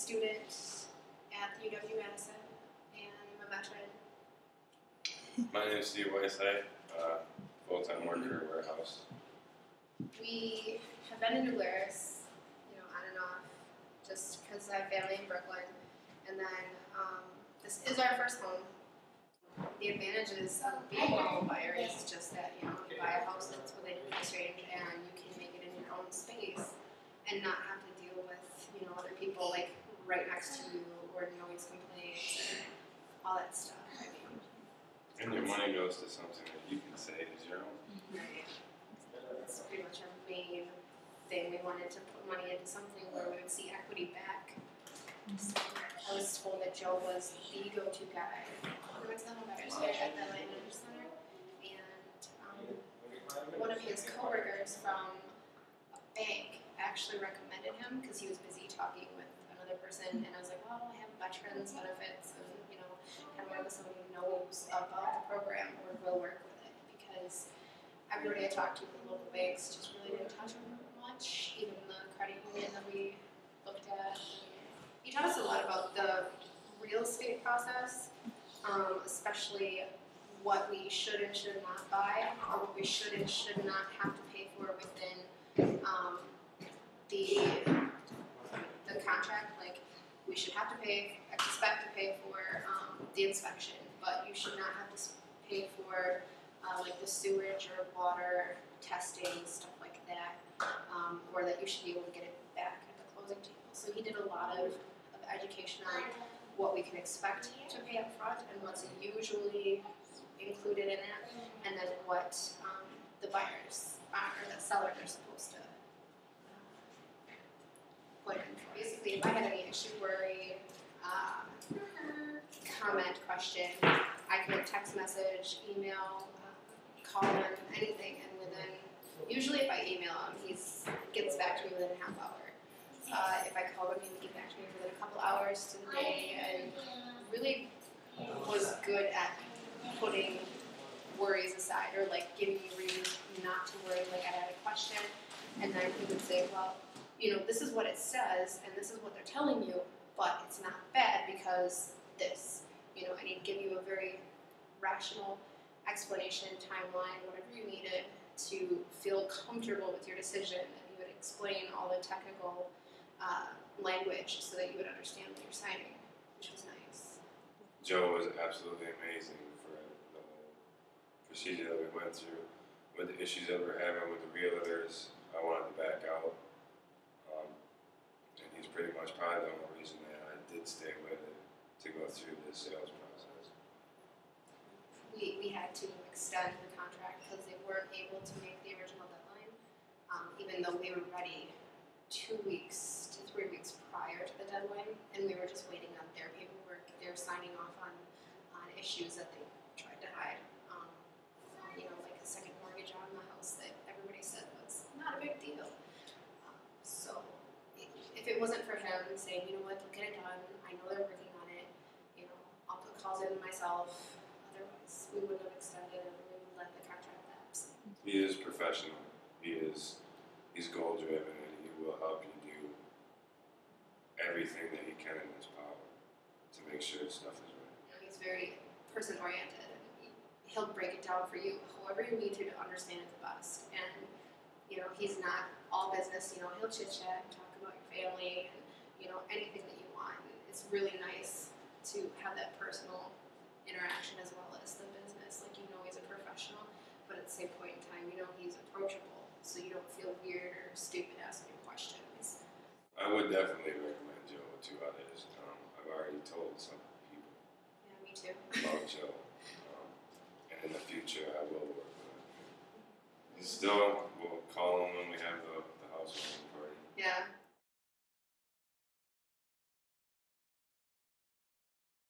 student at the UW-Madison, and I'm a veteran. My name is Steve Whiteside, full-time worker at warehouse. We have been in Glarus, on and off, just because I have family in Brooklyn. And then this is our first home. The advantages of being a home buyer is just that, you buy a house that's within price range and you can make it in your own space and not have to deal with, other people like right next to you or noise complaints and all that stuff. And your money goes to something that you can say is your own. Right. That's pretty much our main thing. We wanted to put money into something where we would see equity back. So I was told that Joe was the go-to guy. We went to the homebuyers fair at the Land Center, and one of his coworkers from a bank actually recommended him because he was busy talking with another person, and I was like, well, I have veterans benefits, and kind of work with somebody who knows about the program or will work with it, because everybody I talked to at the local banks just really didn't touch on it much, even the credit union that we looked at. He taught us a lot about the real estate process, especially what we should and should not buy, or what we should and should not have to pay for within the contract. Like, we should have to expect to pay for the inspection, but you should not have to pay for like the sewage or water testing, stuff like that, or that you should be able to get it back at the closing table. So he did a lot of education on what we can expect to pay up front and what's usually included in it, and then what the buyers or the sellers are supposed to put in. Basically, if I had any issue, worry, comment, question, I could text message, email, call him, anything, and within, usually if I email him, he gets back to me within a half hour. If I call him, he would get back to me within a couple hours to the day, and really was good at putting worries aside, or like giving me reasons not to worry. Like, I had a question, and then he would say, well, this is what it says, and this is what they're telling you, but it's not bad because this, and he'd give you a very rational explanation, timeline, whatever you needed to feel comfortable with your decision, and he would explain all the technical language so that you would understand what you're signing, which was nice. Joe was absolutely amazing for the whole procedure that we went through. With the issues that we're having with the realtors, I wanted to back out. And he's pretty much probably the only reason that I did stay with it to go through this sales process. We had to extend the contract because they weren't able to make the original deadline, even though they were ready 2 weeks to 3 weeks prior to the deadline, and we were just waiting on their paperwork. They were signing off on issues that they tried to hide, like a second mortgage on the house that everybody said was not a big deal. So if it wasn't for him saying, you know what, they'll get it done, I know they're working on it, I'll put calls in myself, otherwise we wouldn't have extended and we would let the contract lapse. He is professional. He's goal driven, and he will help you do everything that he can in his power to make sure stuff is right. He's very person oriented, and he'll break it down for you however you need to understand it the best. And he's not all business. He'll chit chat and talk about your family and anything that you want. And it's really nice to have that personal interaction as well as the business. Like, he's a professional, but at the same point in time, he's approachable, so you don't feel weird or stupid asking questions. I would definitely recommend Joe to others. I've already told some people. Yeah, me too. About Joe. And in the future, I will work with him. Still, we'll call him when we have the housewarming party. Yeah.